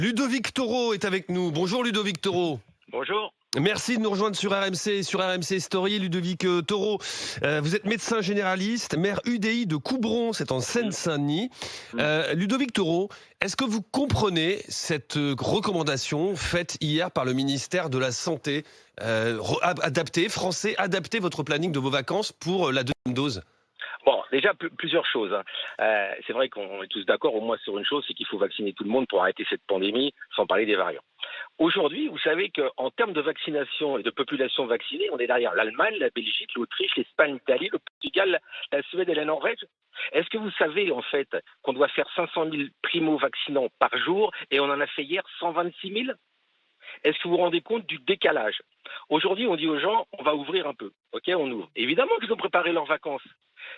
Ludovic Toro est avec nous. Bonjour Ludovic Toro. Bonjour. Merci de nous rejoindre sur RMC, sur RMC Story. Ludovic Toro, vous êtes médecin généraliste, maire UDI de Coubron, c'est en Seine-Saint-Denis. Ludovic Toro, est-ce que vous comprenez cette recommandation faite hier par le ministère de la Santé, adaptez votre planning de vos vacances pour la deuxième dose? Bon, déjà plusieurs choses. C'est vrai qu'on est tous d'accord au moins sur une chose, c'est qu'il faut vacciner tout le monde pour arrêter cette pandémie, sans parler des variants. Aujourd'hui, vous savez qu'en termes de vaccination et de population vaccinée, on est derrière l'Allemagne, la Belgique, l'Autriche, l'Espagne, l'Italie, le Portugal, la Suède et la Norvège. Est-ce que vous savez en fait qu'on doit faire 500 000 primo-vaccinants par jour et on en a fait hier 126 000? Est-ce que vous vous rendez compte du décalage? Aujourd'hui, on dit aux gens, on va ouvrir un peu. Ok, on ouvre. Évidemment qu'ils ont préparé leurs vacances.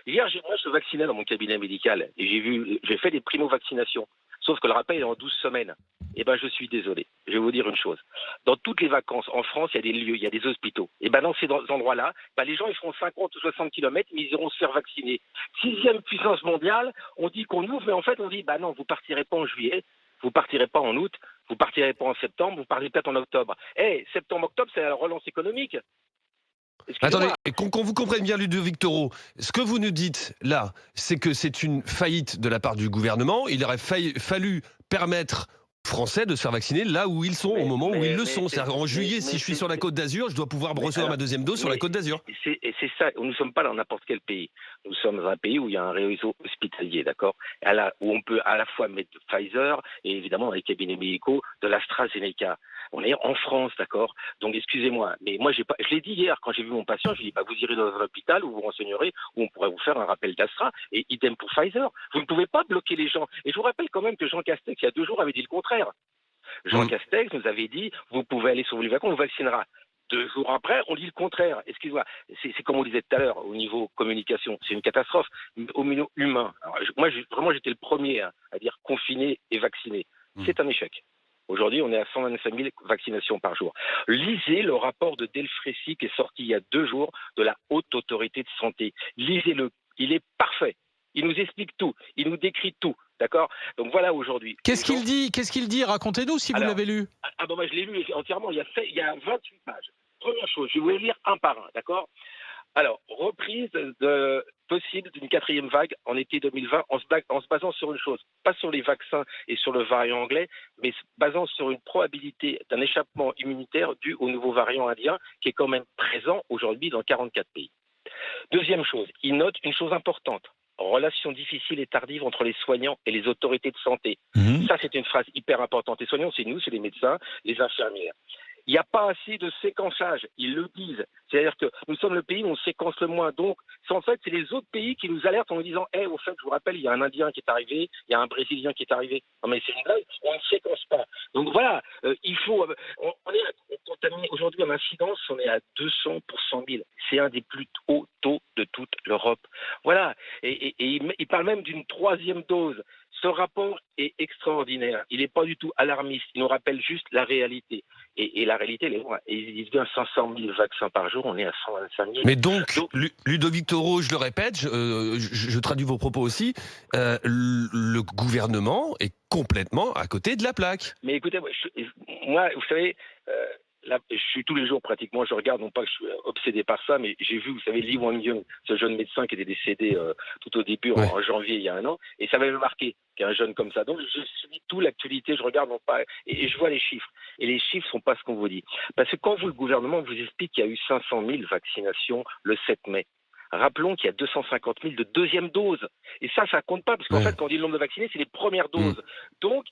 Hier, moi, je vaccinais dans mon cabinet médical et j'ai fait des primo-vaccinations. Sauf que le rappel est en 12 semaines. Eh ben, je suis désolé. Je vais vous dire une chose. Dans toutes les vacances, en France, il y a des lieux, il y a des hôpitaux. Et ben, dans ces endroits-là, les gens, ils feront 50 ou 60 kilomètres, mais ils iront se faire vacciner. 6e puissance mondiale, on dit qu'on ouvre, mais en fait, on dit, non, vous partirez pas en juillet, vous partirez pas en août, vous partirez pas en septembre, vous partez peut-être en octobre. Septembre-octobre, c'est la relance économique. Attendez, qu'on vous comprenne bien, Ludovic Toro, ce que vous nous dites là, c'est que c'est une faillite de la part du gouvernement. Il aurait fallu permettre aux Français de se faire vacciner là où ils sont, au moment où ils le sont. C'est-à-dire en juillet, si je suis sur la Côte d'Azur, je dois pouvoir recevoir ma deuxième dose sur la Côte d'Azur. C'est ça, nous ne sommes pas dans n'importe quel pays. Nous sommes dans un pays où il y a un réseau hospitalier, d'accord, où on peut à la fois mettre Pfizer et évidemment dans les cabinets médicaux de l'AstraZeneca. On est en France, d'accord. Donc excusez-moi, mais moi je l'ai dit hier quand j'ai vu mon patient, je lui ai dit vous irez dans un hôpital où vous renseignerez, où on pourrait vous faire un rappel d'Astra, et idem pour Pfizer. Vous ne pouvez pas bloquer les gens. Et je vous rappelle quand même que Jean Castex, il y a 2 jours, avait dit le contraire. Jean Castex nous avait dit vous pouvez aller sur les vacances, on vous vaccinera. 2 jours après, on dit le contraire. Excusez-moi, c'est comme on disait tout à l'heure au niveau communication, c'est une catastrophe. Au niveau humain, alors, moi j'étais le premier à dire confiné et vacciné. C'est un échec. Aujourd'hui, on est à 125 000 vaccinations par jour. Lisez le rapport de Delfrécy qui est sorti il y a 2 jours de la Haute Autorité de Santé. Lisez-le, il est parfait. Il nous explique tout, il nous décrit tout, d'accord? Donc voilà aujourd'hui. Qu'est-ce qu'il dit? Racontez-nous si vous l'avez lu. Moi je l'ai lu entièrement, il y a 28 pages. Première chose, je vais vous les lire un par un, d'accord? Alors, reprise possible d'une 4e vague en été 2020 en se basant sur une chose, pas sur les vaccins et sur le variant anglais, mais se basant sur une probabilité d'un échappement immunitaire dû au nouveau variant indien qui est quand même présent aujourd'hui dans 44 pays. Deuxième chose, il note une chose importante. Relations difficiles et tardives entre les soignants et les autorités de santé. Ça, c'est une phrase hyper importante. Les soignants, c'est nous, c'est les médecins, les infirmières. Il n'y a pas assez de séquençage, ils le disent. C'est-à-dire que nous sommes le pays où on séquence le moins. Donc, en fait, c'est les autres pays qui nous alertent en nous disant au fait, je vous rappelle, il y a un Indien qui est arrivé, il y a un Brésilien qui est arrivé. Non, mais c'est une blague, on ne séquence pas. Donc voilà, il faut. On est contaminé. Aujourd'hui, en incidence, on est à 200 pour 100 000. C'est un des plus hauts taux de toute l'Europe. Voilà. Et il parle même d'une 3e dose. Ce rapport est extraordinaire. Il n'est pas du tout alarmiste. Il nous rappelle juste la réalité. Et la réalité, il dit bien 500 000 vaccins par jour. On est à 125 000. Mais donc Ludovic Toro, je le répète, je traduis vos propos aussi, le gouvernement est complètement à côté de la plaque. Mais écoutez, moi vous savez... Là, je suis tous les jours pratiquement, je regarde, non pas que je suis obsédé par ça, mais j'ai vu, vous savez, Lee Wang-Young, ce jeune médecin qui était décédé tout au début, en janvier, il y a 1 an, et ça m'avait marqué qu'un jeune comme ça. Donc, je suis tout l'actualité, je regarde, non pas, et je vois les chiffres. Et les chiffres sont pas ce qu'on vous dit. Parce que quand le gouvernement vous explique qu'il y a eu 500 000 vaccinations le 7 mai, rappelons qu'il y a 250 000 de 2e dose. Et ça compte pas, parce qu'en fait, quand on dit le nombre de vaccinés, c'est les premières doses. Donc,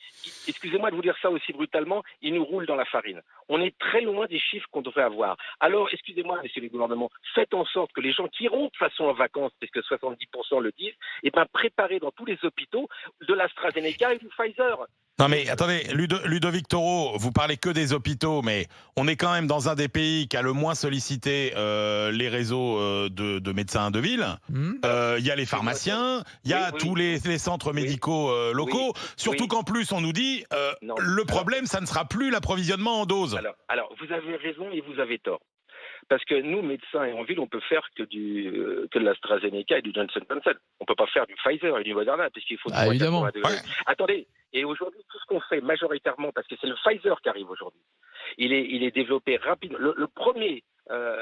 excusez-moi de vous dire ça aussi brutalement, ils nous roulent dans la farine. On est très loin des chiffres qu'on devrait avoir. Alors, excusez-moi, messieurs les gouvernements, faites en sorte que les gens qui iront de façon en vacances, puisque 70% le disent, préparez dans tous les hôpitaux de l'AstraZeneca et du Pfizer. Non mais attendez, Ludovic Toro, vous parlez que des hôpitaux, mais on est quand même dans un des pays qui a le moins sollicité les réseaux de médecins de ville. Il y a les pharmaciens, il y a tous les centres médicaux locaux. Surtout qu'en plus, on nous dit le problème, ça ne sera plus l'approvisionnement en doses. Alors, vous avez raison et vous avez tort. Parce que nous, médecins et en ville, on peut faire que de l'AstraZeneca et du Johnson Johnson. On peut pas faire du Pfizer et du Moderna, puisqu'il faut... évidemment. Ouais. Attendez, et aujourd'hui, tout ce qu'on fait majoritairement, parce que c'est le Pfizer qui arrive aujourd'hui, il est développé rapidement. Le premier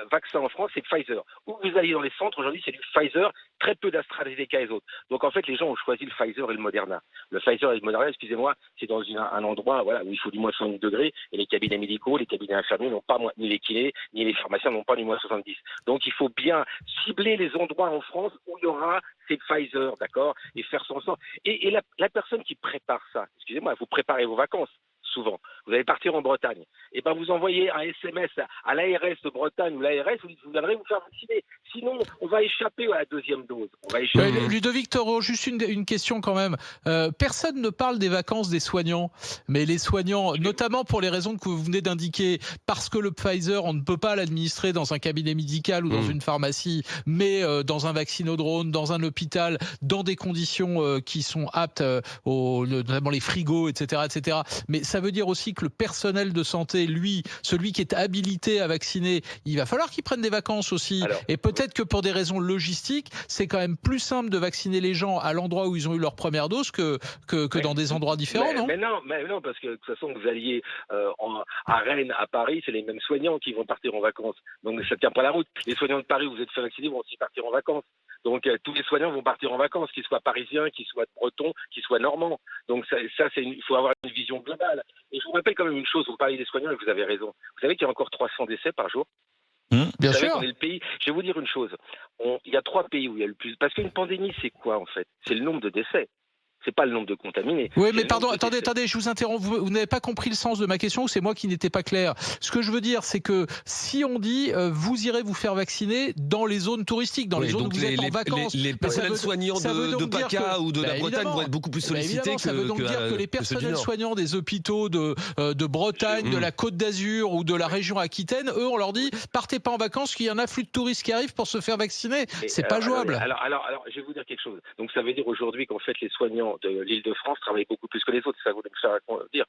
vaccin en France, c'est Pfizer. Où vous allez dans les centres, aujourd'hui, c'est du Pfizer, très peu d'AstraZeneca et autres. Donc en fait, les gens ont choisi le Pfizer et le Moderna. Le Pfizer et le Moderna, excusez-moi, c'est dans un endroit voilà, où il faut du moins 70 degrés, et les cabinets médicaux, les cabinets infirmiers n'ont pas moins, ni les kinés, ni les pharmaciens n'ont pas ni moins 70. Donc il faut bien cibler les endroits en France où il y aura ces Pfizer, d'accord, et faire son sens. Et la personne qui prépare ça, excusez-moi, vous préparez vos vacances. Souvent, vous allez partir en Bretagne, et ben vous envoyez un SMS à l'ARS de Bretagne ou l'ARS, vous dites vous viendrez vous faire vacciner. Sinon, on va échapper à la deuxième dose. On va échapper. Ludovic Toro, juste une question quand même. Personne ne parle des vacances des soignants, mais les soignants, notamment pour les raisons que vous venez d'indiquer, parce que le Pfizer, on ne peut pas l'administrer dans un cabinet médical ou dans une pharmacie, mais dans un vaccinodrome, dans un hôpital, dans des conditions qui sont aptes, notamment les frigos, etc., etc. Mais ça veut dire aussi que le personnel de santé, lui, celui qui est habilité à vacciner, il va falloir qu'il prenne des vacances aussi. Alors, et peut-être que pour des raisons logistiques, c'est quand même plus simple de vacciner les gens à l'endroit où ils ont eu leur première dose que dans des endroits différents, non ? Mais non, parce que de toute façon, vous alliez à Rennes, à Paris, c'est les mêmes soignants qui vont partir en vacances. Donc ça ne tient pas la route. Les soignants de Paris où vous êtes fait vacciner vont aussi partir en vacances. Donc tous les soignants vont partir en vacances, qu'ils soient parisiens, qu'ils soient bretons, qu'ils soient normands. Donc il faut avoir une vision globale. Et je vous rappelle quand même une chose, vous parlez des soignants et vous avez raison. Vous savez qu'il y a encore 300 décès par jour. Bien sûr. On est le pays. Je vais vous dire une chose. Il y a 3 pays où il y a le plus. Parce qu'une pandémie, c'est quoi en fait ? C'est le nombre de décès. C'est pas le nombre de contaminés. Oui, mais pardon, attendez, je vous interromps. Vous n'avez pas compris le sens de ma question, ou c'est moi qui n'étais pas clair. Ce que je veux dire, c'est que si on dit vous irez vous faire vacciner dans les zones touristiques, dans les zones où vous êtes en vacances, les personnels soignants de PACA ou de la Bretagne vont être beaucoup plus sollicités ça veut donc dire que les personnels soignants des hôpitaux de Bretagne, de la Côte d'Azur ou de la région Aquitaine, eux, on leur dit partez pas en vacances, qu'il y a un afflux de touristes qui arrivent pour se faire vacciner. C'est pas jouable. Alors, je vais vous dire quelque chose. Donc, ça veut dire aujourd'hui qu'en fait, les soignants de l'Île-de-France travaillent beaucoup plus que les autres. Ça voudrait dire.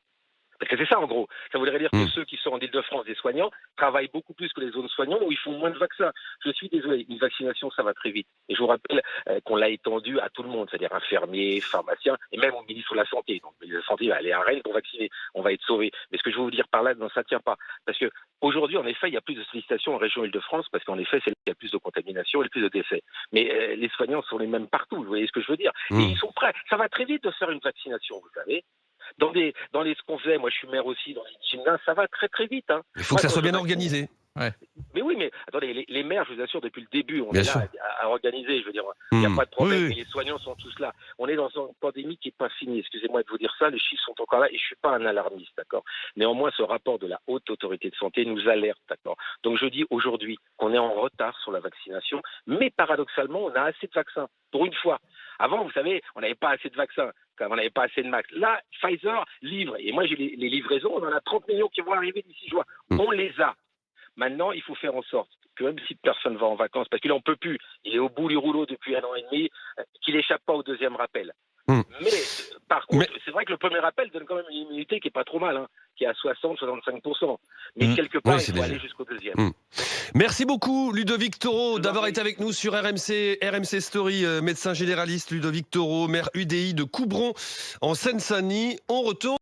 Parce que c'est ça, en gros. Ça voudrait dire que ceux qui sont en Île-de-France, des soignants, travaillent beaucoup plus que les zones soignantes où ils font moins de vaccins. Je suis désolé, une vaccination, ça va très vite. Et je vous rappelle qu'on l'a étendu à tout le monde, c'est-à-dire infirmiers, pharmaciens, et même au ministre de la Santé. Donc, le ministre de la Santé va aller à Rennes pour vacciner. On va être sauvés. Mais ce que je veux vous dire par là, non, ça ne tient pas. Parce que aujourd'hui, en effet, il y a plus de sollicitations en région Île-de-France, parce qu'en effet, c'est là qu'il y a plus de contamination et le plus de décès. Mais les soignants sont les mêmes partout, vous voyez ce que je veux dire. Et ils sont prêts. Ça va très vite de faire une vaccination, vous savez. Dans ce qu'on faisait, moi je suis maire aussi, dans les gymnases, ça va très très vite. Hein. Il faut que ça soit bien organisé. Ouais. Mais oui, mais attendez, les maires, je vous assure, depuis le début, on bien est sûr. là à organiser, je veux dire, il n'y a pas de problème, oui. mais les soignants sont tous là. On est dans une pandémie qui n'est pas finie, excusez-moi de vous dire ça, les chiffres sont encore là, et je ne suis pas un alarmiste, d'accord. Néanmoins, ce rapport de la Haute Autorité de Santé nous alerte, d'accord. Donc je dis aujourd'hui qu'on est en retard sur la vaccination, mais paradoxalement, on a assez de vaccins, pour une fois. Avant, vous savez, on n'avait pas assez de vaccins, on n'avait pas assez de max. Là, Pfizer livre, et moi j'ai les livraisons, on en a 30 millions qui vont arriver d'ici juin. On les a. Maintenant, il faut faire en sorte que même si personne va en vacances, parce qu'il n'en peut plus, il est au bout du rouleau depuis 1 an et demi, qu'il n'échappe pas au deuxième rappel. Mais par contre, c'est vrai que le premier rappel donne quand même une immunité qui n'est pas trop mal, hein, qui est à 60-65%. Mais quelque part, il faut aller jusqu'au deuxième. Merci beaucoup, Ludovic Toro, d'avoir été avec nous sur RMC Story, médecin généraliste Ludovic Toro, maire UDI de Coubron, en Seine-Saint-Denis. On retourne.